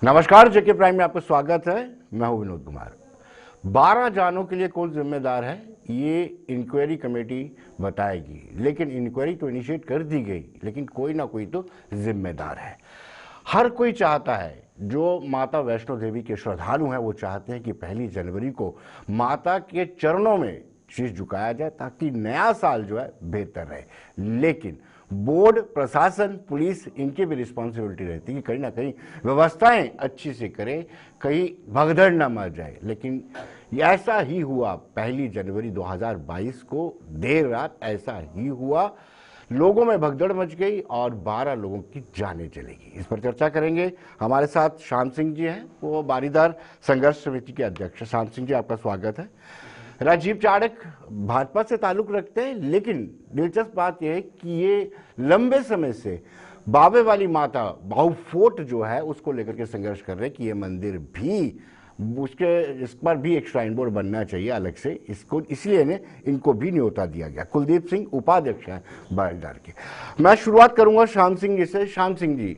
नमस्कार, जेके प्राइम में आपका स्वागत है। मैं हूं विनोद कुमार। 12 जानों के लिए कौन जिम्मेदार है ये इंक्वायरी कमेटी बताएगी, लेकिन इंक्वायरी तो इनिशिएट कर दी गई, लेकिन कोई ना कोई तो जिम्मेदार है। हर कोई चाहता है, जो माता वैष्णो देवी के श्रद्धालु हैं वो चाहते हैं कि 1 जनवरी को माता के चरणों में शीश झुकाया जाए ताकि नया साल जो है बेहतर रहे। लेकिन बोर्ड, प्रशासन, पुलिस, इनकी भी रिस्पॉन्सिबिलिटी रहती है कि कहीं ना कहीं व्यवस्थाएं अच्छी से करें, कहीं भगदड़ ना मच जाए। लेकिन ऐसा ही हुआ 1 जनवरी 2022 को देर रात ऐसा ही हुआ। लोगों में भगदड़ मच गई और 12 लोगों की जानें चली गई। इस पर चर्चा करेंगे। हमारे साथ शाम सिंह जी हैं, वो बारीदार संघर्ष समिति के अध्यक्ष। शाम सिंह जी, आपका स्वागत है। राजीव चाड़क भाजपा से ताल्लुक रखते हैं, लेकिन दिलचस्प बात यह है कि ये लंबे समय से बाबे वाली माता बाहु फोर्ट जो है उसको लेकर के संघर्ष कर रहे हैं कि ये मंदिर भी इस पर भी एक श्राइन बोर्ड बनना चाहिए अलग से, इसको इसलिए इनको भी न्योता दिया गया। कुलदीप सिंह उपाध्यक्ष हैं बारीदार के। मैं शुरुआत करूंगा शाम सिंह जी से। शाम सिंह जी,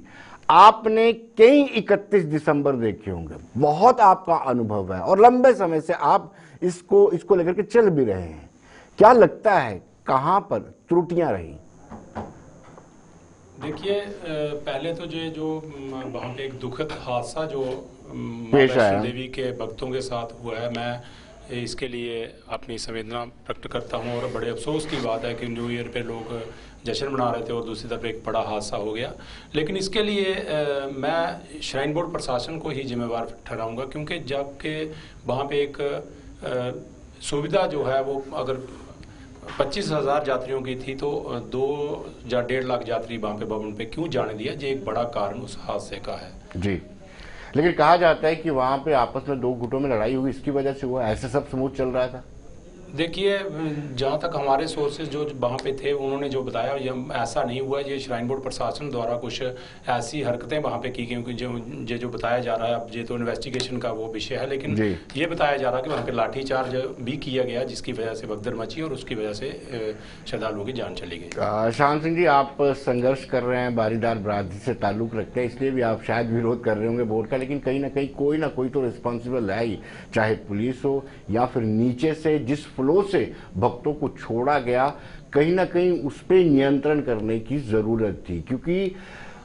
आपने कई 31 दिसंबर देखे होंगे, बहुत आपका अनुभव है और लंबे समय से आप इसको लेकर के चल भी रहे हैं। क्या लगता है कहां पर त्रुटियां रही? देखिए, पहले तो जो वहाँ पे एक दुखद हादसा जो पेश आया वैष्णो देवी के भक्तों के साथ हुआ है, मैं इसके लिए अपनी संवेदना प्रकट करता हूँ। और बड़े अफसोस की बात है कि न्यू ईयर पे लोग जश्न मना रहे थे और दूसरी तरफ एक बड़ा हादसा हो गया। लेकिन इसके लिए मैं श्राइन बोर्ड प्रशासन को ही जिम्मेवार ठहराऊंगा, क्योंकि जबकि वहाँ पे एक सुविधा जो है वो अगर 25,000 यात्रियों की थी तो 2 या 1.5 लाख यात्री वहाँ पे भवन पे क्यों जाने दिया, ये एक बड़ा कारण उस हादसे का है जी। लेकिन कहा जाता है कि वहाँ पे आपस में 2 गुटों में लड़ाई हुई, इसकी वजह से हुआ, ऐसे सब स्मूथ चल रहा था। देखिए, जहाँ तक हमारे सोर्सेज जो वहाँ पे थे उन्होंने जो बताया, ये ऐसा नहीं हुआ। ये श्राइन बोर्ड प्रशासन द्वारा कुछ ऐसी हरकतें वहाँ पे की, क्योंकि जो बताया जा रहा है, अब ये तो इन्वेस्टिगेशन का वो विषय है, लेकिन ये बताया जा रहा है कि वहाँ पे लाठीचार्ज भी किया गया, जिसकी वजह से भगदड़ मची और उसकी वजह से श्रद्धालुओं की जान चली गई। शाम सिंह जी, आप संघर्ष कर रहे हैं, बारीदार बरादरी से ताल्लुक रखते हैं, इसलिए भी आप शायद विरोध कर रहे होंगे बोर्ड का, लेकिन कहीं ना कहीं कोई ना कोई तो रिस्पॉन्सिबल है ही, चाहे पुलिस हो या फिर नीचे से जिस फ्लो से भक्तों को छोड़ा गया, कहीं ना कहीं उस पर नियंत्रण करने की जरूरत थी। क्योंकि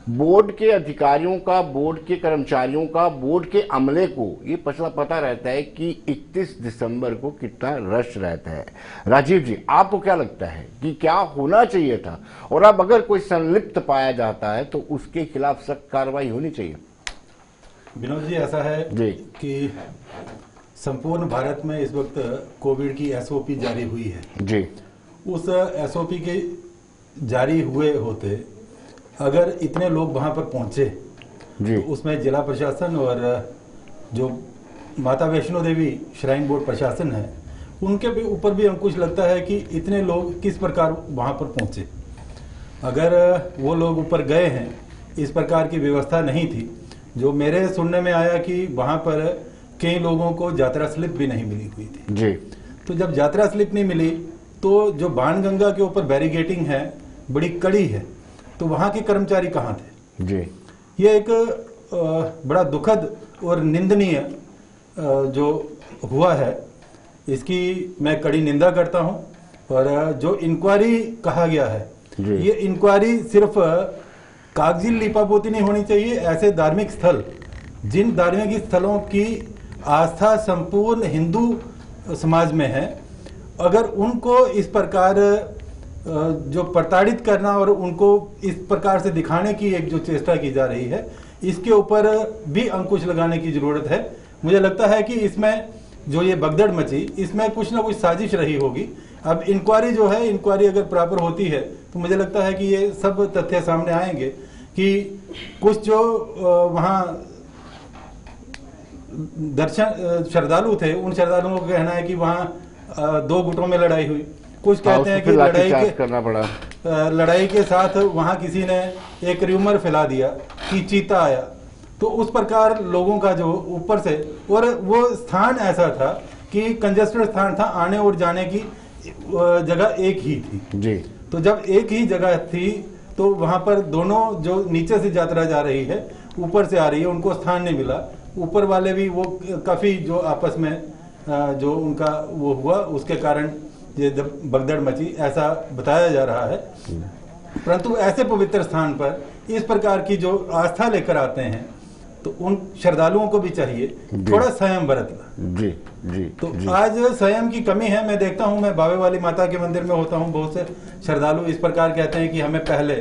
बोर्ड के अधिकारियों का, बोर्ड के कर्मचारियों का, बोर्ड के अमले को ये पता रहता है कि 31 दिसंबर को कितना रश रहता है। राजीव जी, आपको क्या लगता है कि क्या होना चाहिए था, और अब अगर कोई संलिप्त पाया जाता है तो उसके खिलाफ सख्त कार्रवाई होनी चाहिए? विनोद जी, ऐसा है जी कि संपूर्ण भारत में इस वक्त कोविड की एसओपी जारी हुई है जी। उस एसओपी के जारी हुए होते अगर इतने लोग वहां पर पहुंचे जी, तो उसमें जिला प्रशासन और जो माता वैष्णो देवी श्राइन बोर्ड प्रशासन है उनके भी ऊपर भी अंकुश लगता है कि इतने लोग किस प्रकार वहां पर पहुंचे। अगर वो लोग ऊपर गए हैं, इस प्रकार की व्यवस्था नहीं थी। जो मेरे सुनने में आया कि वहां पर कई लोगों को यात्रा स्लिप भी नहीं मिली हुई थी जी। तो जब यात्रा स्लिप नहीं मिली तो जो बाणगंगा के ऊपर बैरिगेटिंग है, बड़ी कड़ी है, तो वहां के कर्मचारी कहाँ थे जी। ये एक बड़ा दुखद और निंदनीय जो हुआ है, इसकी मैं कड़ी निंदा करता हूं। और जो इंक्वायरी कहा गया है, ये इंक्वायरी सिर्फ कागजी लिपापोती नहीं होनी चाहिए। ऐसे धार्मिक स्थल, जिन धार्मिक स्थलों की आस्था संपूर्ण हिंदू समाज में है, अगर उनको इस प्रकार जो प्रताड़ित करना और उनको इस प्रकार से दिखाने की एक जो चेष्टा की जा रही है, इसके ऊपर भी अंकुश लगाने की जरूरत है। मुझे लगता है कि इसमें जो ये भगदड़ मची, इसमें कुछ ना कुछ साजिश रही होगी। अब इंक्वायरी जो है, इंक्वायरी अगर प्रॉपर होती है तो मुझे लगता है कि ये सब तथ्य सामने आएंगे कि कुछ जो वहाँ दर्शन श्रद्धालु थे, उन श्रद्धालुओं का कहना है कि वहाँ 2 गुटों में लड़ाई हुई। कुछ कहते हैं कि लड़ाई के साथ वहां किसी ने एक र्यूमर फैला दिया कि चीता आया। तो उस प्रकार लोगों का जो ऊपर से, और वो स्थान ऐसा था कि कंजेस्टेड स्थान था, आने और जाने की जगह एक ही थी जी। तो जब एक ही जगह थी तो वहां पर दोनों जो नीचे से यात्रा जा रही है ऊपर से आ रही है, उनको स्थान नहीं मिला। ऊपर वाले भी वो काफी जो आपस में जो उनका वो हुआ, उसके कारण ये भगदड़ मची, ऐसा बताया जा रहा है। परंतु ऐसे पवित्र स्थान पर इस प्रकार की जो आस्था लेकर आते हैं, तो उन श्रद्धालुओं को भी चाहिए थोड़ा संयम बरतना। जी जी। तो जी। आज संयम की कमी है। मैं देखता हूं, मैं बावे वाली माता के मंदिर में होता हूं, बहुत से श्रद्धालु इस प्रकार कहते हैं कि हमें पहले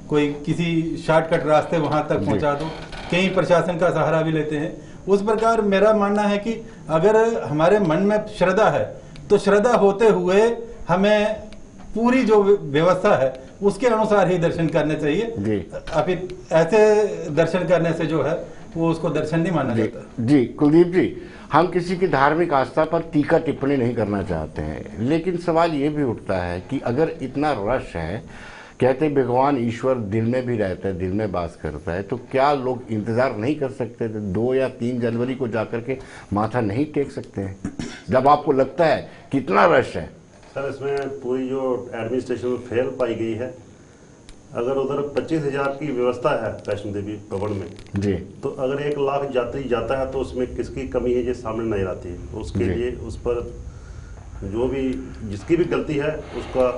कोई किसी शॉर्टकट रास्ते वहां तक पहुंचा दो, कई प्रशासन का सहारा भी लेते हैं। उस प्रकार मेरा मानना है कि अगर हमारे मन में श्रद्धा है, तो श्रद्धा होते हुए हमें पूरी जो व्यवस्था है उसके अनुसार ही दर्शन करने चाहिए। अभी ऐसे दर्शन करने से जो है वो उसको दर्शन नहीं माना जाता। जी कुलदीप जी, हम किसी की धार्मिक आस्था पर टीका टिप्पणी नहीं करना चाहते हैं, लेकिन सवाल ये भी उठता है कि अगर इतना रश है, कहते हैं भगवान ईश्वर दिल में भी रहता है, दिल में वास करता है, तो क्या लोग इंतजार नहीं कर सकते थे? 2 या 3 जनवरी को जाकर के माथा नहीं टेक सकते हैं जब आपको लगता है कितना रश है? सर, इसमें पूरी जो एडमिनिस्ट्रेशन फेल पाई गई है। अगर उधर 25,000 की व्यवस्था है वैष्णो देवी भवन में जी, तो अगर 1 लाख यात्री जाता है तो उसमें किसकी कमी है ये सामने नजर आती है। उसके लिए उस पर जो भी जिसकी भी गलती है उसका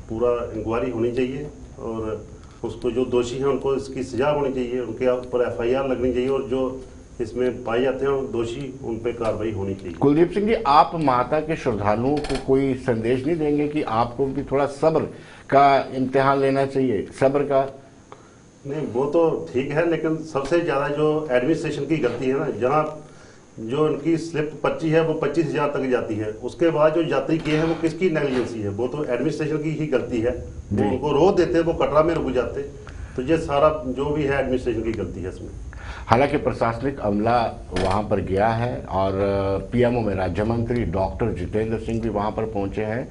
पूरा इंक्वायरी होनी चाहिए, और उसको जो दोषी हैं उनको इसकी सजा होनी चाहिए, उनके ऊपर FIR लगनी चाहिए, और जो इसमें पाए जाते हैं दोषी उन पर कार्रवाई होनी चाहिए। कुलदीप सिंह जी, आप माता के श्रद्धालुओं को कोई संदेश नहीं देंगे कि आपको भी थोड़ा सब्र का इम्तिहान लेना चाहिए? सब्र का नहीं, वो तो ठीक है, लेकिन सबसे ज्यादा जो एडमिनिस्ट्रेशन की गलती है ना, जहाँ जो उनकी स्लिप 25 है वो 25,000 तक जाती है, उसके बाद जो यात्री किए हैं वो किसकी नेग्लिजेंसी है? वो तो एडमिनिस्ट्रेशन की ही गलती है। वो उनको रोक देते, वो कटरा में रुक जाते। तो ये सारा जो भी है एडमिनिस्ट्रेशन की गलती है इसमें। हालांकि प्रशासनिक अमला वहां पर गया है और PMO में राज्य मंत्री डॉक्टर जितेंद्र सिंह भी वहां पर पहुंचे हैं।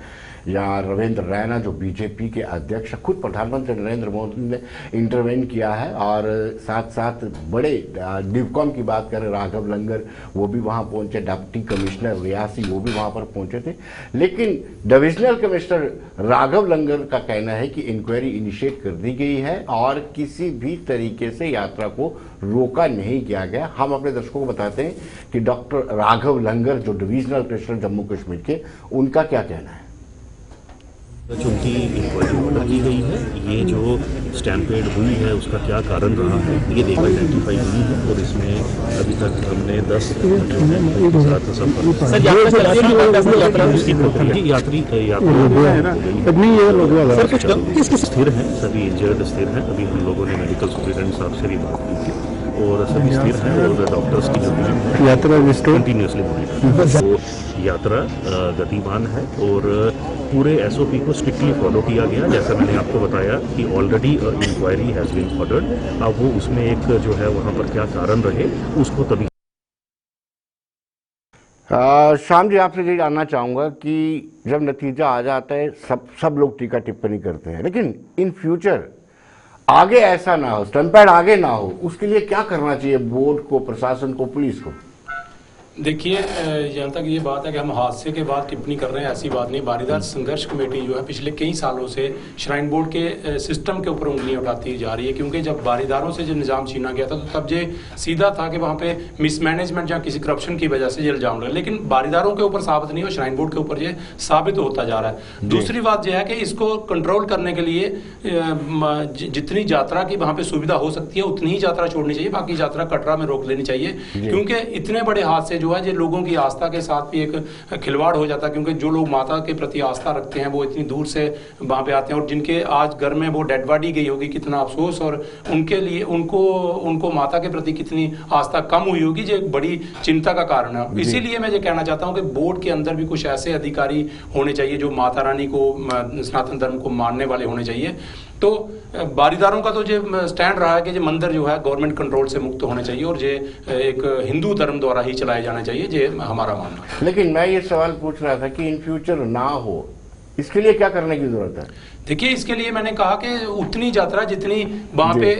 यहाँ रविंद्र रैना जो BJP के अध्यक्ष, खुद प्रधानमंत्री नरेंद्र मोदी ने इंटरवेन किया है, और साथ साथ बड़े डिवकॉम की बात करें, राघव लंगर वो भी वहाँ पहुंचे, डिप्टी कमिश्नर रियासी वो भी वहाँ पर पहुंचे थे। लेकिन डिविजनल कमिश्नर राघव लंगर का कहना है कि इंक्वायरी इनिशिएट कर दी गई है और किसी भी तरीके से यात्रा को रोका नहीं किया गया। हम अपने दर्शकों को बताते हैं कि डॉक्टर राघव लंगर जो डिविजनल कमिश्नर जम्मू कश्मीर के, उनका क्या कहना है। चूँकि इंक्वायरी ऑर्डर की गई है, ये जो स्टैम्पेड हुई है उसका क्या कारण रहा है ये देख आइडेंटिफाई हुई है, और इसमें अभी तक हमने 10 जो है उनके साथ संपर्क यात्री स्थिर हैं, सभी इंजर्ड स्थिर हैं। अभी हम लोगों ने मेडिकल सुपरिटेंडेंट साहब से भी बात की थी और सभी स्थिर हैं, और डॉक्टर्स की जो यात्रा कंटिन्यूसली मॉनिटर। तो यात्रा गतिमान है और पूरे SOP को स्ट्रिक्टली फॉलो किया गया। जैसा मैंने आपको बताया कि already inquiry has been ordered. अब वो उसमें एक जो है वहाँ पर क्या कारण रहे उसको तभी। श्याम जी, आपसे यही जानना चाहूँगा कि जब नतीजा आ जाता है सब लोग टीका टिप्पणी करते हैं, लेकिन इन फ्यूचर आगे ऐसा ना हो, स्टैम्पेड आगे ना हो, उसके लिए क्या करना चाहिए बोर्ड को, प्रशासन को, पुलिस को? देखिए, जहाँ तक ये बात है कि हम हादसे के बाद टिप्पणी कर रहे हैं, ऐसी बात नहीं। बारीदार संघर्ष कमेटी जो है पिछले कई सालों से श्राइन बोर्ड के सिस्टम के ऊपर उंगलियां उठाती जा रही है, क्योंकि जब बारीदारों से जो निज़ाम छीना गया था तो तब ये सीधा था कि वहाँ पे मिसमैनेजमेंट या किसी करप्शन की वजह से ये इल्जाम लगा, लेकिन बारीदारों के ऊपर साबित नहीं हो, श्राइन बोर्ड के ऊपर ये साबित होता जा रहा है। दूसरी बात यह है कि इसको कंट्रोल करने के लिए जितनी यात्रा की वहाँ पे सुविधा हो सकती है उतनी ही यात्रा छोड़नी चाहिए, बाकी यात्रा कटरा में रोक लेनी चाहिए, क्योंकि इतने बड़े हादसे जो है लोगों की आस्था के साथ भी एक खिलवाड़ हो जाता है, क्योंकि जो लोग माता के प्रति आस्था रखते हैं वो इतनी दूर से वहां पे आते हैं, और जिनके आज घर में वो डेड बॉडी गई होगी, कितना अफसोस, और उनके लिए उनको माता के प्रति कितनी आस्था कम हुई होगी, जो एक बड़ी चिंता का कारण है। इसीलिए मैं ये कहना चाहता हूं कि बोर्ड के अंदर भी कुछ ऐसे अधिकारी होने चाहिए जो माता रानी को, सनातन धर्म को मानने वाले होने चाहिए। तो बारीदारों का तो जो स्टैंड रहा है कि जो मंदिर जो है गवर्नमेंट कंट्रोल से मुक्त होने चाहिए और ये एक हिंदू धर्म द्वारा ही चलाए जाने चाहिए, ये हमारा मानना है। लेकिन मैं ये सवाल पूछ रहा था कि इन फ्यूचर ना हो, इसके लिए क्या करने की जरूरत है? देखिए, इसके लिए मैंने कहा कि उतनी यात्रा जितनी वहाँ पे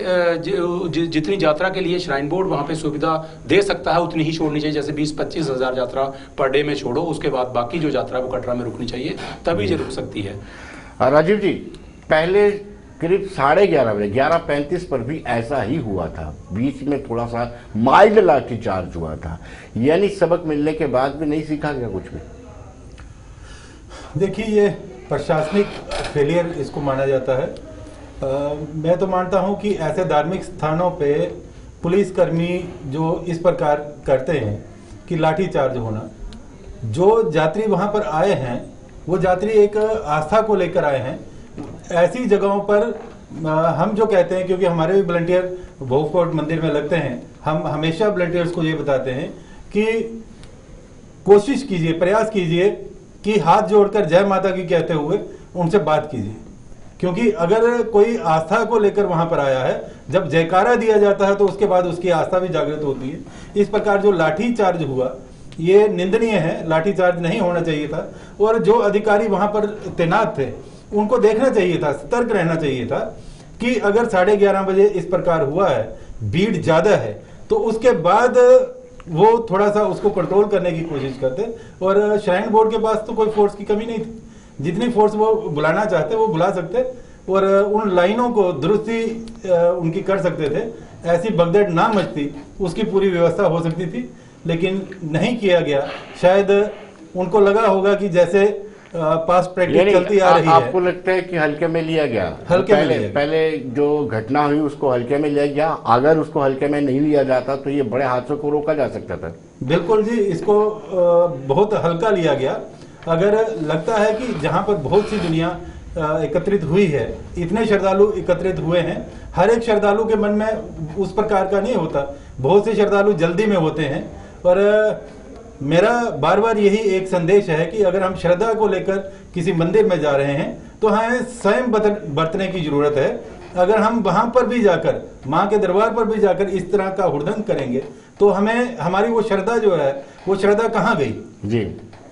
जितनी यात्रा के लिए श्राइन बोर्ड वहाँ पे सुविधा दे सकता है उतनी ही छोड़नी चाहिए। जैसे 20-25 हज़ार यात्रा पर डे में छोड़ो, उसके बाद बाकी जो यात्रा है वो कटरा में रुकनी चाहिए, तभी ये रुक सकती है। राजीव जी, पहले करीब 11:30 बजे 11:35 पर भी ऐसा ही हुआ था। बीच में थोड़ा सा माइल्ड लाठीचार्ज हुआ था, यानी सबक मिलने के बाद भी नहीं सीखा गया कुछ भी। देखिए, ये प्रशासनिक फेलियर इसको माना जाता है। मैं तो मानता हूं कि ऐसे धार्मिक स्थानों पे पुलिसकर्मी जो इस प्रकार करते हैं कि लाठीचार्ज होना, जो यात्री वहां पर आए हैं वो यात्री एक आस्था को लेकर आए हैं। ऐसी जगहों पर हम जो कहते हैं, क्योंकि हमारे भी वॉलंटियर भोगकोट मंदिर में लगते हैं, हम हमेशा वॉलंटियर्स को ये बताते हैं कि कोशिश कीजिए, प्रयास कीजिए कि हाथ जोड़कर जय माता की कहते हुए उनसे बात कीजिए, क्योंकि अगर कोई आस्था को लेकर वहां पर आया है, जब जयकारा दिया जाता है तो उसके बाद उसकी आस्था भी जागृत होती है। इस प्रकार जो लाठी चार्ज हुआ ये निंदनीय है, लाठी चार्ज नहीं होना चाहिए था। और जो अधिकारी वहां पर तैनात थे उनको देखना चाहिए था, सतर्क रहना चाहिए था कि अगर 11:30 बजे इस प्रकार हुआ है, भीड़ ज्यादा है, तो उसके बाद वो थोड़ा सा उसको कंट्रोल करने की कोशिश करते। और श्राइन बोर्ड के पास तो कोई फोर्स की कमी नहीं थी, जितनी फोर्स वो बुलाना चाहते वो बुला सकते और उन लाइनों को दुरुस्ती उनकी कर सकते थे। ऐसी भगदड़ ना मचती, उसकी पूरी व्यवस्था हो सकती थी, लेकिन नहीं किया गया। शायद उनको लगा होगा कि जैसे पास्ट प्रैक्टिस चलती आ रही है। आपको लगता है कि हल्के में लिया गया? हल्के में लिया गया। पहले जो घटना हुई उसको हल्के में लिया गया। अगर उसको हल्के में नहीं लिया जाता तो ये बड़े हादसों को रोका जा सकता था। बिल्कुल जी, इसको बहुत हल्का लिया गया। अगर लगता है कि जहां पर बहुत सी दुनिया एकत्रित हुई है, इतने श्रद्धालु एकत्रित हुए हैं, हर एक श्रद्धालु के मन में उस प्रकार का नहीं होता, बहुत से श्रद्धालु जल्दी में होते हैं। और मेरा बार बार यही एक संदेश है कि अगर हम श्रद्धा को लेकर किसी मंदिर में जा रहे हैं तो हमें स्वयं बरतने की जरूरत है। अगर हम वहां पर भी जाकर, माँ के दरबार पर भी जाकर इस तरह का हुड़दंग करेंगे तो हमें, हमारी वो श्रद्धा जो है वो श्रद्धा कहाँ गई जी।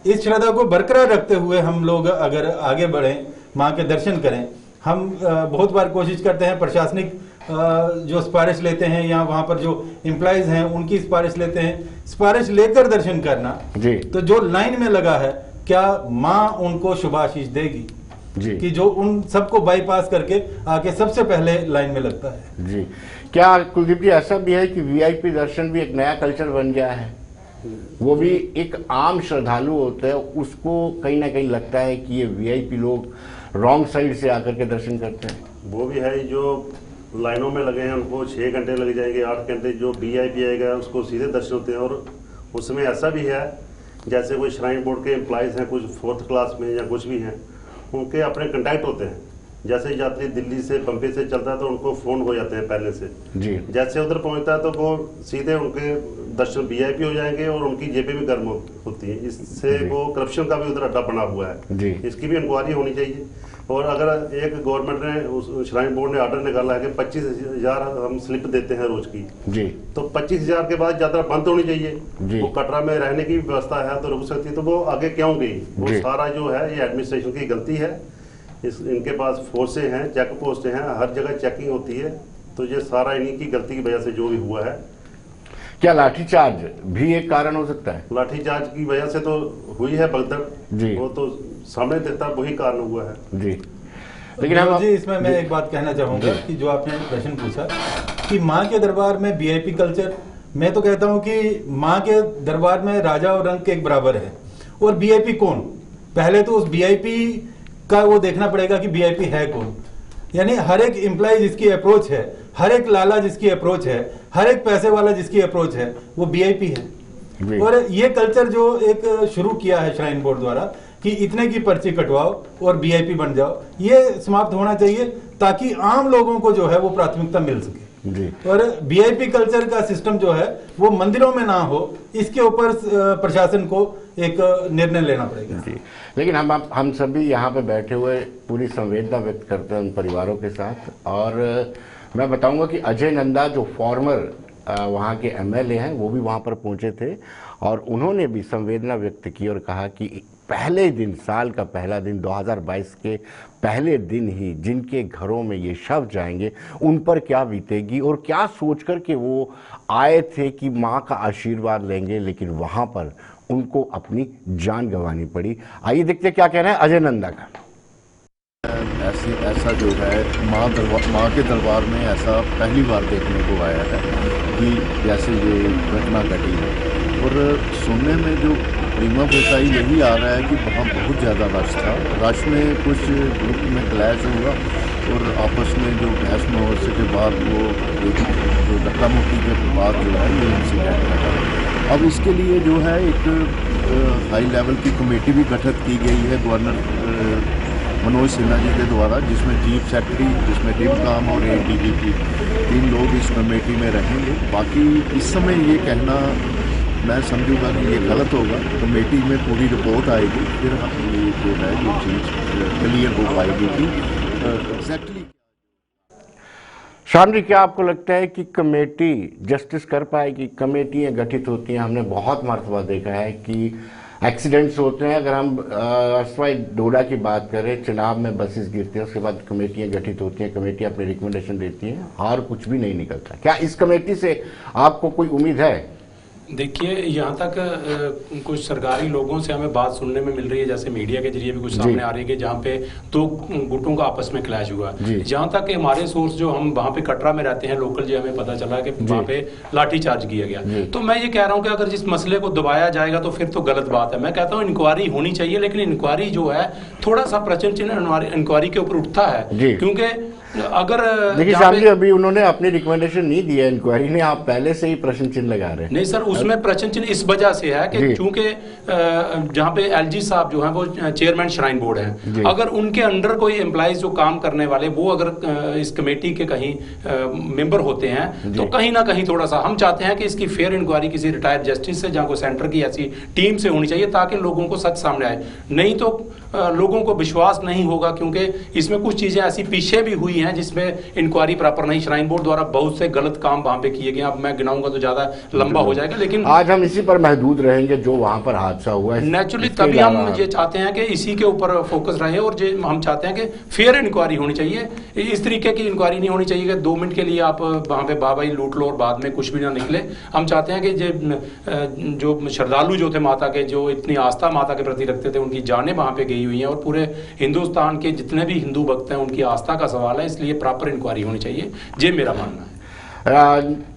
इस श्रद्धा को बरकरार रखते हुए हम लोग अगर आगे बढ़ें, माँ के दर्शन करें। हम बहुत बार कोशिश करते हैं, प्रशासनिक जो सिफारिश लेते हैं या वहां पर जो एम्प्लॉइज हैं उनकी सिफारिश लेते हैं, सिफारिश लेकर दर्शन करना जी। तो जो लाइन में लगा है, क्या माँ उनको शुभाशीष देगी जी कि जो उन सबको बाईपास करके आके सबसे पहले लाइन में लगता है। जी। क्या कुलदीप जी ऐसा भी है कि वीआईपी दर्शन भी एक नया कल्चर बन गया है? वो भी एक आम श्रद्धालु होता है, उसको कहीं ना कहीं लगता है कि ये वीआईपी लोग रॉन्ग साइड से आकर के दर्शन करते हैं। वो भी है, जो लाइनों में लगे हैं उनको 6 घंटे लग जाएंगे, 8 घंटे। जो वीआईपी आएगा उसको सीधे दर्शन होते हैं। और उसमें ऐसा भी है, जैसे कोई श्राइन बोर्ड के एम्प्लॉइज हैं, कुछ 4th क्लास में या कुछ भी हैं, उनके अपने कंटैक्ट होते हैं। जैसे यात्री दिल्ली से, बम्बे से चलता है तो उनको फोन हो जाते हैं पहले से जी। जैसे उधर पहुंचता है तो वो सीधे उनके दर्शन वीआईपी हो जाएंगे और उनकी जेबें भी गर्म होती हैं। इससे वो करप्शन का भी उधर अड्डा बना हुआ है जी। इसकी भी इंक्वायरी होनी चाहिए। और अगर एक गवर्नमेंट ने, उस श्राइन बोर्ड ने ऑर्डर निकाला है कि 25,000 हम स्लिप देते हैं रोज की जी, तो 25,000 के बाद यात्रा बंद होनी चाहिए जी। वो कटरा में रहने की व्यवस्था है तो रुक सकती है, तो वो आगे क्यों गई? वो जी। सारा जो है ये एडमिनिस्ट्रेशन की गलती है। इनके पास फोर्सें हैं, चेक पोस्टें हैं, हर जगह चेकिंग होती है, तो ये सारा इन्हीं की गलती की वजह से जो भी हुआ है। क्या लाठीचार्ज भी एक कारण हो सकता है? लाठीचार्ज की वजह से तो हुई है भगदड़ जी। वो तो सामने दिखता वही कारण हुआ है जी। लेकिन हम जी, इसमें मैं एक बात कहना चाहूंगा कि जो आपने प्रश्न पूछा कि माँ के दरबार में वीआईपी कल्चर, मैं तो कहता हूं कि माँ के दरबार में राजा और रंक एक बराबर है। और वीआईपी कौन, पहले तो उस वीआईपी का वो देखना पड़ेगा कि वीआईपी है कौन। यानी हर एक एम्प्लॉय जिसकी अप्रोच है, हर एक लाला जिसकी अप्रोच है, हर एक पैसे वाला जिसकी अप्रोच है, वो वीआईपी है। और ये कल्चर जो एक शुरू किया है श्राइन बोर्ड द्वारा कि इतने की पर्ची कटवाओ और वीआईपी बन जाओ, ये समाप्त होना चाहिए ताकि आम लोगों को जो है वो प्राथमिकता मिल सके जी। और वीआईपी कल्चर का सिस्टम जो है वो मंदिरों में ना हो, इसके ऊपर प्रशासन को एक निर्णय लेना पड़ेगा जी। लेकिन हम सभी यहाँ पे बैठे हुए पूरी संवेदना व्यक्त करते हैं उन परिवारों के साथ। और मैं बताऊंगा कि अजय नंदा जो फॉर्मर वहाँ के एमएलए हैं वो भी वहाँ पर पहुँचे थे और उन्होंने भी संवेदना व्यक्त की और कहा कि पहले दिन, साल का पहला दिन 2022 के पहले दिन ही जिनके घरों में ये शव जाएंगे उन पर क्या बीतेगी और क्या सोच कर के वो आए थे कि माँ का आशीर्वाद लेंगे, लेकिन वहाँ पर उनको अपनी जान गंवानी पड़ी। आइए देखते क्या कह रहे हैं अजय नंदा का। ऐसा जो है माँ के दरबार में ऐसा पहली बार देखने को आया है कि जैसे ये घटना घटी है। और सुनने में जो प्रीमा फेसाई यही आ रहा है कि वहाँ बहुत ज़्यादा रश था। रश में कुछ ग्रुप में क्लैश हुआ और आपस में जो बहस मुहावरे के बाद वो जो धक्का मुक्की के बाद जो है ये इंसिडेंट घटा। अब इसके लिए जो है एक हाई लेवल की कमेटी भी गठित की गई है गवर्नर मनोज सिन्हा जी के द्वारा, जिसमें चीफ सेक्रेटरी, जिसमें टीम और ADGP 3 लोग इस कमेटी में रहेंगे। बाकी इस समय ये कहना मैं समझूंगा कि ये गलत होगा। कमेटी में पूरी रिपोर्ट आएगी, फिर हम ये जो है ये चीज़ क्लियर हो पाएगी कि एग्जैक्टली। श्याम जी, क्या आपको लगता है कि कमेटी जस्टिस कर पाएगी? कमेटियाँ गठित होती हैं, हमने बहुत मरतबा देखा है कि एक्सीडेंट्स होते हैं। अगर हम असवाई डोडा की बात करें, चुनाव में बसेस गिरते हैं, उसके बाद कमेटियाँ गठित होती हैं, कमेटी अपनी रिकमेंडेशन देती हैं, और कुछ भी नहीं निकलता। क्या इस कमेटी से आपको कोई उम्मीद है? देखिए, यहाँ तक कुछ सरकारी लोगों से हमें बात सुनने में मिल रही है, जैसे मीडिया के जरिए भी कुछ सामने आ रही है कि जहाँ पे 2 गुटों का आपस में क्लैश हुआ। जहाँ तक हमारे सोर्स जो हम वहाँ पे कटरा में रहते हैं लोकल, जो हमें पता चला कि वहाँ पे लाठीचार्ज किया गया। तो मैं ये कह रहा हूँ कि अगर जिस मसले को दबाया जाएगा तो फिर तो गलत बात है। मैं कहता हूँ इंक्वायरी होनी चाहिए, लेकिन इंक्वायरी जो है थोड़ा सा प्रश्न चिन्ह इंक्वायरी के ऊपर उठता है, क्योंकि अगर देखिए श्याम जी, अभी उन्होंने अपनी रिकमेंडेशन नहीं दी है इंक्वायरी ने, आप पहले से ही प्रश्न चिन्ह लगा रहे हैं। नहीं सर, उसमें प्रश्न चिन्ह इस वजह से है कि चूंकि जहाँ पे LG साहब जो हैं वो चेयरमैन श्राइन बोर्ड हैं, अगर उनके अंडर कोई एम्प्लॉइज जो काम करने वाले वो अगर इस कमेटी के कहीं मेंबर होते हैं तो कहीं ना कहीं थोड़ा सा हम चाहते हैं कि इसकी फेयर इंक्वायरी किसी रिटायर्ड जस्टिस से, जहाँ को सेंटर की ऐसी टीम से होनी चाहिए, ताकि लोगों को सच सामने आए। नहीं तो लोगों को विश्वास नहीं होगा, क्योंकि इसमें कुछ चीजें ऐसी पीछे भी हुई हैं जिसमें इंक्वायरी प्रॉपर नहीं, श्राइन बोर्ड द्वारा बहुत से गलत काम वहां पे किए गए। अब मैं गिनाऊंगा तो ज्यादा लंबा हो जाएगा, लेकिन आज हम इसी पर महदूद रहेंगे जो वहां पर हादसा हुआ है। नेचुरली तभी हम ये चाहते हैं कि इसी के ऊपर फोकस रहे, और हम चाहते हैं कि फेयर इंक्वायरी होनी चाहिए। इस तरीके की इंक्वायरी नहीं होनी चाहिए कि 2 मिनट के लिए आप वहां पे बाबाई लूट लो और बाद में कुछ भी ना निकले। हम चाहते हैं कि जो श्रद्धालु जो थे माता के, जो इतनी आस्था माता के प्रति रखते थे, उनकी जानें वहां पे गई हुई हैं, और पूरे हिंदुस्तान के जितने भी हिंदू भक्त हैं उनकी आस्था का सवाल है, इसलिए प्रॉपर इंक्वायरी होनी चाहिए, ये मेरा मानना है।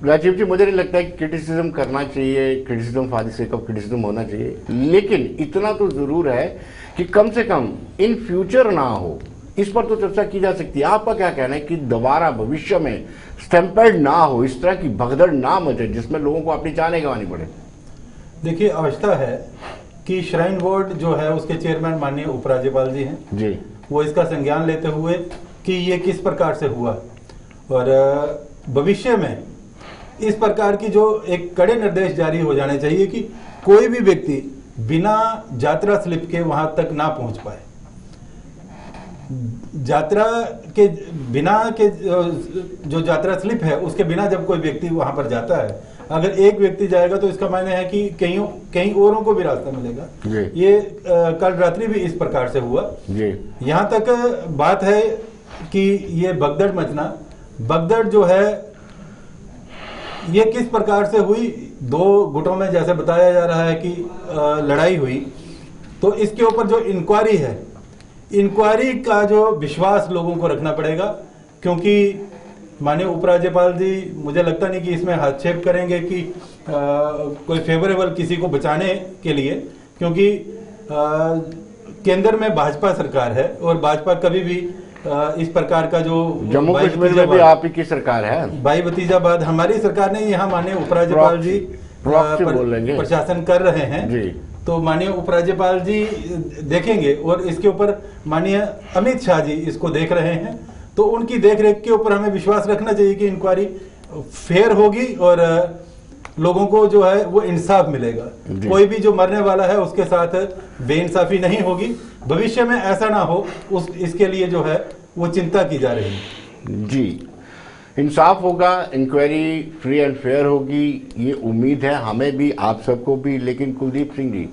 राजीव जी, मुझे नहीं लगता है कि क्रिटिसिज्म करना चाहिए, criticism for the sake of criticism होना चाहिए, लेकिन इतना तो जरूर है कि कम से कम इन फ्यूचर ना हो, इस पर तो चर्चा की जा सकती है। आपका क्या कहना है कि दोबारा भविष्य में स्टैम्पेड ना हो, इस तरह की भगदड़ ना मचे जिसमें लोगों को अपनी जानें गंवानी पड़े? देखिए, आवश्यकता है कि श्राइन बोर्ड जो है उसके चेयरमैन माननीय उपराज्यपाल जी हैं जी, वो इसका संज्ञान लेते हुए कि ये किस प्रकार से हुआ, और भविष्य में इस प्रकार की जो एक कड़े निर्देश जारी हो जाने चाहिए कि कोई भी व्यक्ति बिना यात्रा स्लिप के वहां तक ना पहुंच पाए। यात्रा के बिना के जो यात्रा स्लिप है उसके बिना जब कोई व्यक्ति वहां पर जाता है, अगर एक व्यक्ति जाएगा तो इसका मायने है कि कहीं औरों को भी रास्ता मिलेगा। ये कल रात्रि भी इस प्रकार से हुआ। यहाँ तक बात है कि ये भगदड़ मचना, भगदड़ जो है ये किस प्रकार से हुई, 2 गुटों में जैसे बताया जा रहा है कि लड़ाई हुई, तो इसके ऊपर जो इंक्वायरी है, इंक्वायरी का जो विश्वास लोगों को रखना पड़ेगा, क्योंकि माननीय उपराज्यपाल जी मुझे लगता नहीं कि इसमें हस्तक्षेप करेंगे कि कोई फेवरेबल किसी को बचाने के लिए, क्योंकि केंद्र में भाजपा सरकार है और भाजपा कभी भी इस प्रकार का जो जम्मू कश्मीर में भी आप ही की सरकार है, भाई भतीजाबाद हमारी सरकार ने, यहाँ माननीय उपराज्यपाल जी प्रशासन कर रहे हैं जी, तो माननीय उपराज्यपाल जी देखेंगे और इसके ऊपर माननीय अमित शाह जी इसको देख रहे हैं, तो उनकी देखरेख के ऊपर हमें विश्वास रखना चाहिए कि इंक्वायरी फेयर होगी और लोगों को जो है वो इंसाफ मिलेगा। कोई भी जो मरने वाला है उसके साथ बेइंसाफी नहीं होगी, भविष्य में ऐसा ना हो इसके लिए जो है वो चिंता की जा रही है जी। इंसाफ होगा, इंक्वायरी फ्री एंड फेयर होगी, ये उम्मीद है हमें भी, आप सबको भी। लेकिन कुलदीप सिंह जी,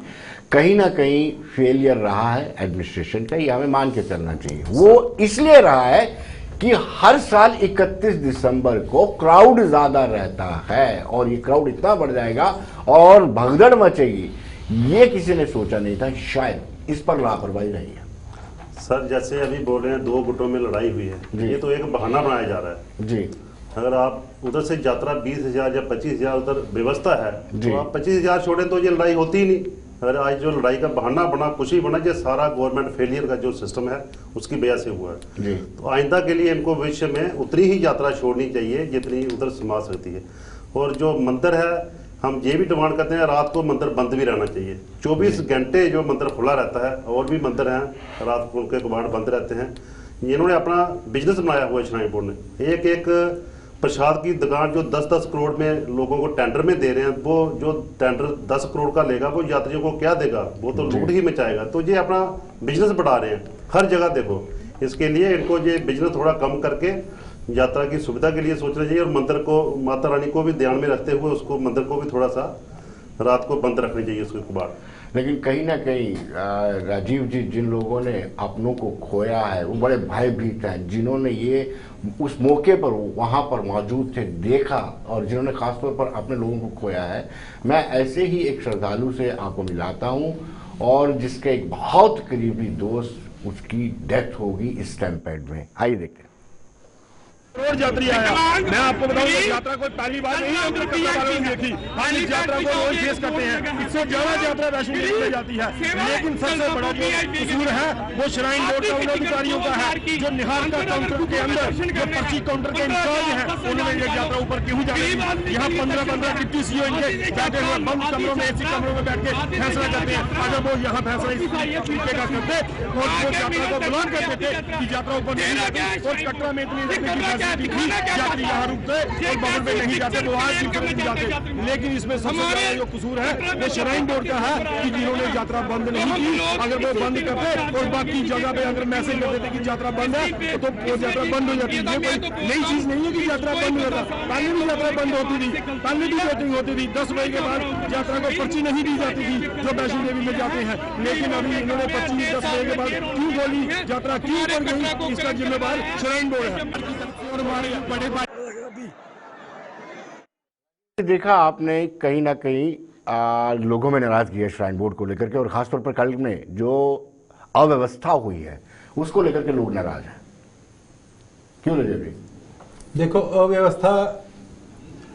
कहीं ना कहीं फेलियर रहा है एडमिनिस्ट्रेशन का, ये हमें मान के चलना चाहिए। वो इसलिए रहा है कि हर साल 31 दिसंबर को क्राउड ज्यादा रहता है और ये क्राउड इतना बढ़ जाएगा और भगदड़ मचेगी, ये किसी ने सोचा नहीं था। शायद इस पर लापरवाही रही है। सर जैसे अभी बोल रहे हैं 2 गुटों में लड़ाई हुई है, ये तो एक बहाना बनाया जा रहा है जी। अगर आप उधर से यात्रा 20,000 या 25,000 उधर व्यवस्था है तो आप 25,000 छोड़ें तो ये लड़ाई होती ही नहीं। अगर आज जो लड़ाई का बहाना बना, कुछ ही बना, ये सारा गवर्नमेंट फेलियर का जो सिस्टम है उसकी वजह से हुआ है जी। तो आइंदा के लिए इनको भविष्य में उतनी ही यात्रा छोड़नी चाहिए जितनी उधर समा सकती है। और जो मंदिर है, हम ये भी डिमांड करते हैं रात को मंदिर बंद भी रहना चाहिए। 24 घंटे जो मंदिर खुला रहता है, और भी मंदिर हैं रात को उनके कबाड़ बंद रहते हैं। इन्होंने अपना बिजनेस बनाया हुआ है श्राइन बोर्ड ने। एक प्रसाद की दुकान जो 10-10 करोड़ में लोगों को टेंडर में दे रहे हैं, वो जो टेंडर 10 करोड़ का लेगा वो यात्रियों को क्या देगा, वो तो लूट ही मचाएगा। तो ये अपना बिजनेस बढ़ा रहे हैं हर जगह देखो। इसके लिए इनको ये बिजनेस थोड़ा कम करके यात्रा की सुविधा के लिए सोचना चाहिए, और मंदिर को, माता रानी को भी ध्यान में रखते हुए उसको मंदिर को भी थोड़ा सा रात को बंद रखनी चाहिए उसके कबाड़। लेकिन कहीं ना कहीं राजीव जी, जिन लोगों ने अपनों को खोया है वो बड़े भयभीत हैं, जिन्होंने ये उस मौके पर वहाँ पर मौजूद थे, देखा, और जिन्होंने खासतौर पर अपने लोगों को खोया है। मैं ऐसे ही एक श्रद्धालु से आपको मिलाता हूँ, और जिसके एक बहुत करीबी दोस्त, उसकी डेथ होगी इस स्टैम्पेड में। आइए देखते हैं। करोड़ यात्री आया। मैं आपको बताऊं कि यात्रा कोई पहली बार नहीं है वालों ने देखी। हम इस यात्रा को रोज फेस करते हैं। इससे ज्यादा यात्रा वैष्णो देवी में जाती है, लेकिन सबसे बड़ा जो कसूर है वो श्राइन बोर्ड का उन अधिकारियों का है जो निहारिका काउंटर के अंदर जो पर्ची काउंटर के इंचार्ज हैं, उन्होंने ये यात्रा ऊपर क्यों जाने दी। यहाँ 15-15 डिप्टी सीओ इनके बैठे हुए बंद कमरों में, ऐसी कमरों में बैठ के फैसला करते हैं। अगर वो यहाँ फैसला इस तरीके का करते और वो यात्रा को बुलान कर देते कि यात्रा ऊपर नहीं जाती, और कटरा में इतनी यात्री यहाँ रुकते और बगल में नहीं जाते, वो आज भी नहीं जाते। लेकिन इसमें सबसे बड़ा जो कसूर है वो श्राइन बोर्ड का है कि जिन्होंने यात्रा बंद नहीं की। अगर वो बंद करते और बाकी जगह पे अगर मैसेज कर देते कि यात्रा बंद है तो वो यात्रा बंद हो जाती है। ये कोई नई चीज नहीं है कि यात्रा बंद होता, पहले भी यात्रा बंद होती थी, पहले भी वोटिंग होती थी। 10 बजे के बाद यात्रा को पर्ची नहीं दी जाती थी जो वैष्णो देवी में जाते हैं। लेकिन अभी इन्होंने पर्ची 10 बजे के बाद क्यों बोली, यात्रा क्यों बन गई, इसका जिम्मेवार श्राइन बोर्ड है। देखा आपने कहीं ना कहीं लोगों में नाराजगी है श्राइन बोर्ड को लेकर के, और खासतौर पर कल में जो अव्यवस्था हुई है उसको लेकर के लोग नाराज हैं। क्यों रजत भाई? देखो, अव्यवस्था,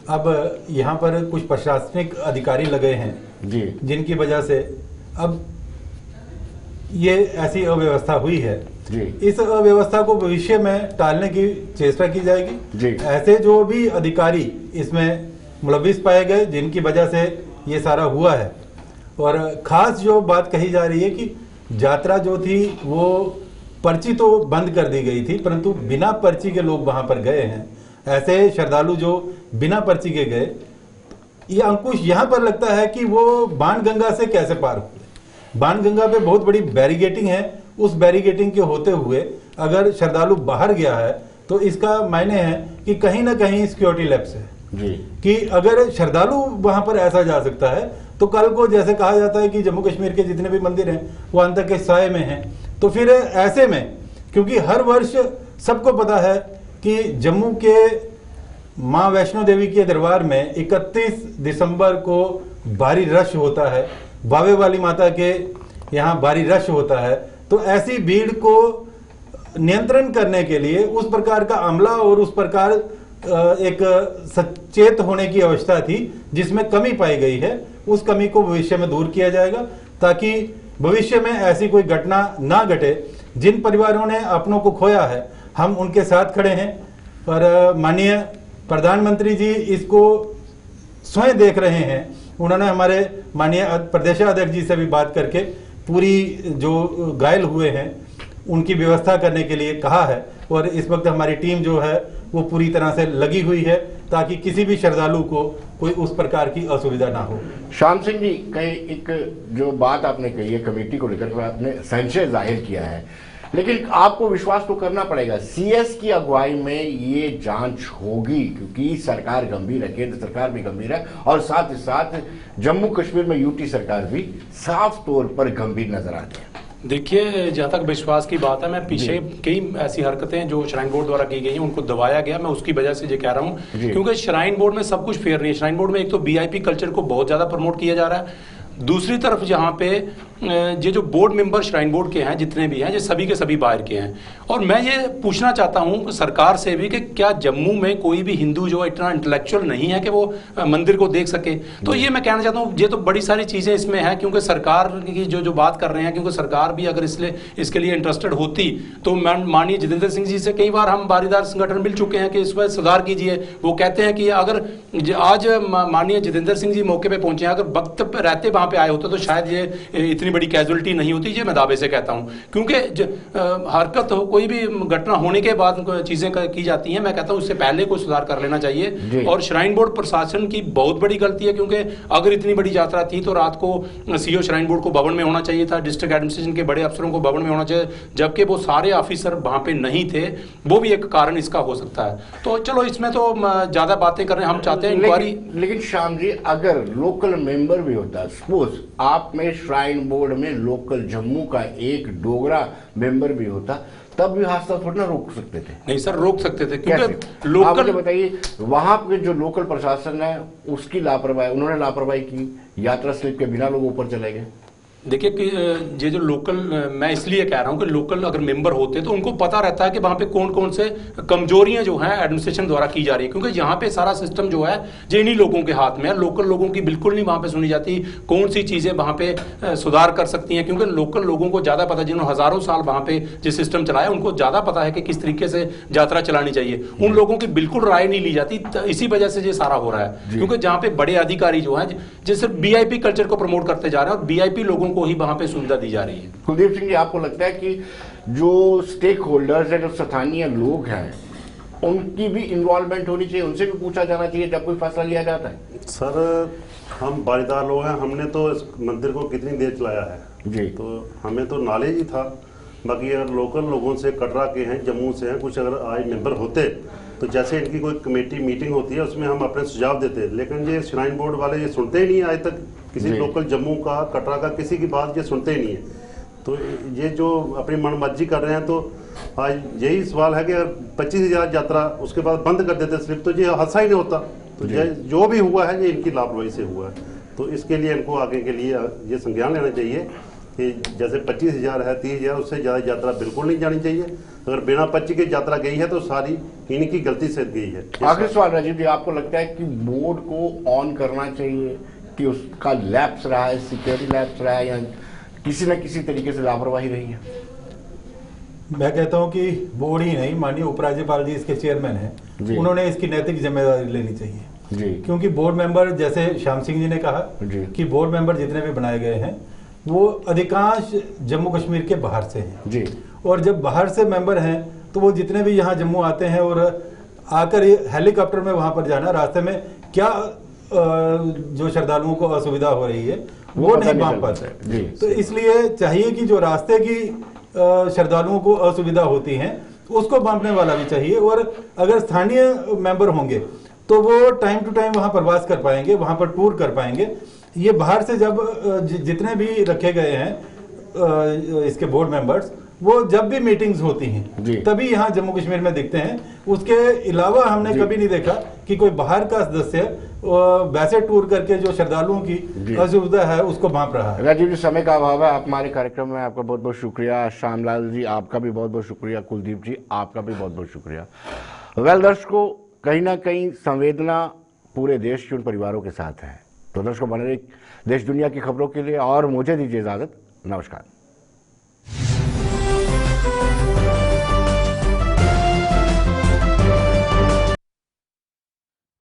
अब यहाँ पर कुछ प्रशासनिक अधिकारी लगे हैं जी, जिनकी वजह से अब ये ऐसी अव्यवस्था हुई है जी। इस अव्यवस्था को भविष्य में टालने की चेष्टा की जाएगी जी। ऐसे जो भी अधिकारी इसमें मुलविस पाए गए जिनकी वजह से ये सारा हुआ है, और खास जो बात कही जा रही है कि यात्रा जो थी वो पर्ची तो बंद कर दी गई थी, परंतु बिना पर्ची के लोग वहां पर गए हैं। ऐसे श्रद्धालु जो बिना पर्ची के गए, ये अंकुश यहाँ पर लगता है कि वो बाणगंगा से कैसे पार हुए। बाणगंगा पे बहुत बड़ी बैरिगेटिंग है, उस बैरिगेटिंग के होते हुए अगर श्रद्धालु बाहर गया है तो इसका मायने है कि कहीं ना कहीं सिक्योरिटी लैप्स है जी। कि अगर श्रद्धालु वहां पर ऐसा जा सकता है तो कल को जैसे कहा जाता है कि जम्मू कश्मीर के जितने भी मंदिर हैं वो अंत के साए में हैं, तो फिर ऐसे में, क्योंकि हर वर्ष सबको पता है कि जम्मू के माँ वैष्णो देवी के दरबार में 31 दिसंबर को भारी रश होता है, बावे वाली माता के यहाँ भारी रश होता है। तो ऐसी भीड़ को नियंत्रण करने के लिए उस प्रकार का अमला और उस प्रकार एक सचेत होने की आवश्यकता थी, जिसमें कमी पाई गई है। उस कमी को भविष्य में दूर किया जाएगा ताकि भविष्य में ऐसी कोई घटना ना घटे। जिन परिवारों ने अपनों को खोया है हम उनके साथ खड़े हैं, और माननीय प्रधानमंत्री जी इसको स्वयं देख रहे हैं। उन्होंने हमारे माननीय प्रदेशाध्यक्ष जी से भी बात करके पूरी जो घायल हुए हैं उनकी व्यवस्था करने के लिए कहा है, और इस वक्त हमारी टीम जो है वो पूरी तरह से लगी हुई है ताकि किसी भी श्रद्धालु को कोई उस प्रकार की असुविधा ना हो। श्याम सिंह जी, कई एक जो बात आपने कही है कमेटी को लेकर आपने संशय जाहिर किया है, लेकिन आपको विश्वास तो करना पड़ेगा सीएस की अगुवाई में ये जांच होगी, क्योंकि सरकार गंभीर है, केंद्र सरकार भी गंभीर है, और साथ ही साथ जम्मू कश्मीर में यूटी सरकार भी साफ तौर पर गंभीर नजर आती है। देखिए, जहाँ तक विश्वास की बात है, मैं पीछे कई ऐसी हरकतें जो श्राइन बोर्ड द्वारा की गई हैं उनको दबाया गया, मैं उसकी वजह से ये कह रहा हूँ, क्योंकि श्राइन बोर्ड में सब कुछ फेयर नहीं है। श्राइन बोर्ड में एक तो वीआईपी कल्चर को बहुत ज्यादा प्रमोट किया जा रहा है, दूसरी तरफ जहाँ पे ये जो बोर्ड मेंबर श्राइन बोर्ड के हैं जितने भी हैं ये सभी के सभी बाहर के हैं। और मैं ये पूछना चाहता हूँ सरकार से भी कि क्या जम्मू में कोई भी हिंदू जो इतना इंटेलेक्चुअल नहीं है कि वो मंदिर को देख सके। तो ये मैं कहना चाहता हूँ ये तो बड़ी सारी चीज़ें इसमें हैं, क्योंकि सरकार की जो बात कर रहे हैं, क्योंकि सरकार भी अगर इसके लिए इंटरेस्टेड होती तो माननीय जितेंद्र सिंह जी से कई बार हम बारीदार संगठन मिल चुके हैं कि इस पर सुधार कीजिए। वो कहते हैं कि अगर आज माननीय जितेंद्र सिंह जी मौके पे पहुंचे हैं, अगर वक्त रहते वहां पे आए होते तो शायद ये इतनी बड़ी कैजुअलिटी नहीं होती। ये मैं दावे से कहता हूं, क्योंकि हरकत हो कोई भी घटना होने के बाद चीजें की जाती हैं, मैं कहता हूं उससे पहले कोई सुधार कर लेना चाहिए। और श्राइन बोर्ड प्रशासन की बहुत बड़ी गलती है, क्योंकि अगर इतनी बड़ी यात्रा थी तो रात को सीओ श्राइन बोर्ड को भवन में होना चाहिए था, डिस्ट्रिक्ट एडमिनिस्ट्रेशन के बड़े अफसरों को भवन में होना चाहिए, जबकि वो सारे ऑफिसर वहां पे नहीं थे। वो भी एक कारण इसका हो सकता है। तो चलो इसमें तो ज्यादा बातें कर रहे हैं, हम चाहते हैं इंक्वायरी। लेकिन श्याम जी, अगर लोकल मेंबर भी होता, सपोज आप में श्राइन बोर्ड में लोकल जम्मू का एक डोगरा मेंबर भी होता, तब भी हादसा थोड़ा ना रोक सकते थे। नहीं सर, रोक सकते थे, क्योंकि लोकल, आप बताइए वहां पे जो लोकल प्रशासन है उसकी लापरवाही, उन्होंने लापरवाही की, यात्रा स्लिप के बिना लोग ऊपर चले गए। देखिए कि ये जो लोकल, मैं इसलिए कह रहा हूँ कि लोकल अगर मेंबर होते तो उनको पता रहता है कि वहाँ पे कौन कौन से कमजोरियां जो हैं एडमिनिस्ट्रेशन द्वारा की जा रही है, क्योंकि यहाँ पे सारा सिस्टम जो है जो इन्हीं लोगों के हाथ में है। लोकल लोगों की बिल्कुल नहीं वहाँ पे सुनी जाती, कौन सी चीज़ें वहाँ पे सुधार कर सकती हैं, क्योंकि लोकल लोगों को ज़्यादा पता, जिन्होंने हज़ारों साल वहाँ पे जो सिस्टम चलाया उनको ज़्यादा पता है कि किस तरीके से यात्रा चलानी चाहिए। उन लोगों की बिल्कुल राय नहीं ली जाती, इसी वजह से ये सारा हो रहा है। क्योंकि जहाँ पे बड़े अधिकारी जो हैं जो सिर्फ VIP कल्चर को प्रमोट करते जा रहे हैं और VIP लोगों को ही वहाँ पे सुविधा दी जा रही है। कुलदीप सिंह जी, आपको लगता है कि जो स्टेक होल्डर्स हैं, जो स्थानीय लोग हैं, उनकी भी इन्वॉल्वमेंट होनी चाहिए, उनसे भी पूछा जाना चाहिए जब कोई फैसला लिया जाता है? सर, हम बारीदार लोग हैं, हमने तो इस मंदिर को कितनी देर चलाया है जी, तो हमें तो नॉलेज ही था। बाकी अगर लोकल लोगों से, कटरा के हैं, जम्मू से हैं, कुछ अगर आए मेंबर होते तो जैसे इनकी कोई कमेटी मीटिंग होती है उसमें हम अपने सुझाव देते, लेकिन ये श्राइन बोर्ड वाले ये सुनते ही नहीं है। आज तक किसी लोकल जम्मू का, कटरा का, किसी की बात ये सुनते ही नहीं है। तो ये जो अपनी मनमर्जी कर रहे हैं, तो आज यही सवाल है कि अगर 25,000 यात्रा उसके बाद बंद कर देते स्लिप, तो ये हादसा ही नहीं होता। तो जो भी हुआ है ये इनकी लापरवाही से हुआ है। तो इसके लिए इनको आगे के लिए ये संज्ञान लेना चाहिए कि जैसे 25,000 है, 30,000, उससे ज़्यादा यात्रा बिल्कुल नहीं जानी चाहिए। अगर बिना 25 की यात्रा गई है तो सारी इनकी गलती से गई है। आखिरी सवाल राजीव जी, आपको लगता है कि बोर्ड को ऑन करना चाहिए कि उसका लैप्स रहा है, सिक्योरिटी लैप्स रहा है, या किसी न किसी तरीके से लापरवाही रही है? मैं कहता हूं कि बोर्ड ही नहीं, माननीय उपराज्यपाल जी इसके चेयरमैन हैं, उन्होंने इसकी नैतिक जिम्मेदारी लेनी चाहिए जी। क्योंकि बोर्ड मेंबर, जैसे श्याम सिंह जी ने कहा कि बोर्ड मेंबर जितने भी बनाए गए हैं वो अधिकांश जम्मू कश्मीर के बाहर से हैं जी। और जब बाहर से मेंबर हैं तो वो जितने भी यहाँ जम्मू आते हैं और आकर हेलीकॉप्टर में वहां पर जाना, रास्ते में क्या जो श्रद्धालुओं को असुविधा हो रही है वो नहीं मान पाते। तो इसलिए चाहिए कि जो रास्ते की श्रद्धालुओं को असुविधा होती है उसको बांटने वाला भी चाहिए। और अगर स्थानीय मेंबर होंगे तो वो टाइम टू टाइम वहां प्रवास कर पाएंगे, वहां पर टूर कर पाएंगे। ये बाहर से जब जितने भी रखे गए हैं इसके बोर्ड मेंबर्स, वो जब भी मीटिंग्स होती हैं तभी यहाँ जम्मू कश्मीर में दिखते हैं। उसके अलावा हमने कभी नहीं देखा कि कोई बाहर का सदस्य वैसे टूर करके जो श्रद्धालुओं की असुविधा है उसको भांप रहा है। राजीव जी, समय का अभाव है, आप हमारे कार्यक्रम में आपका बहुत बहुत शुक्रिया। श्यामलाल जी, आपका भी बहुत बहुत शुक्रिया। कुलदीप जी, आपका भी बहुत बहुत शुक्रिया। वेल दर्शकों, कहीं ना कहीं संवेदना पूरे देश के उन परिवारों के साथ है। तो दर्शकों, बने रहिए देश दुनिया की खबरों के लिए और मुझे दीजिए इजाजत। नमस्कार।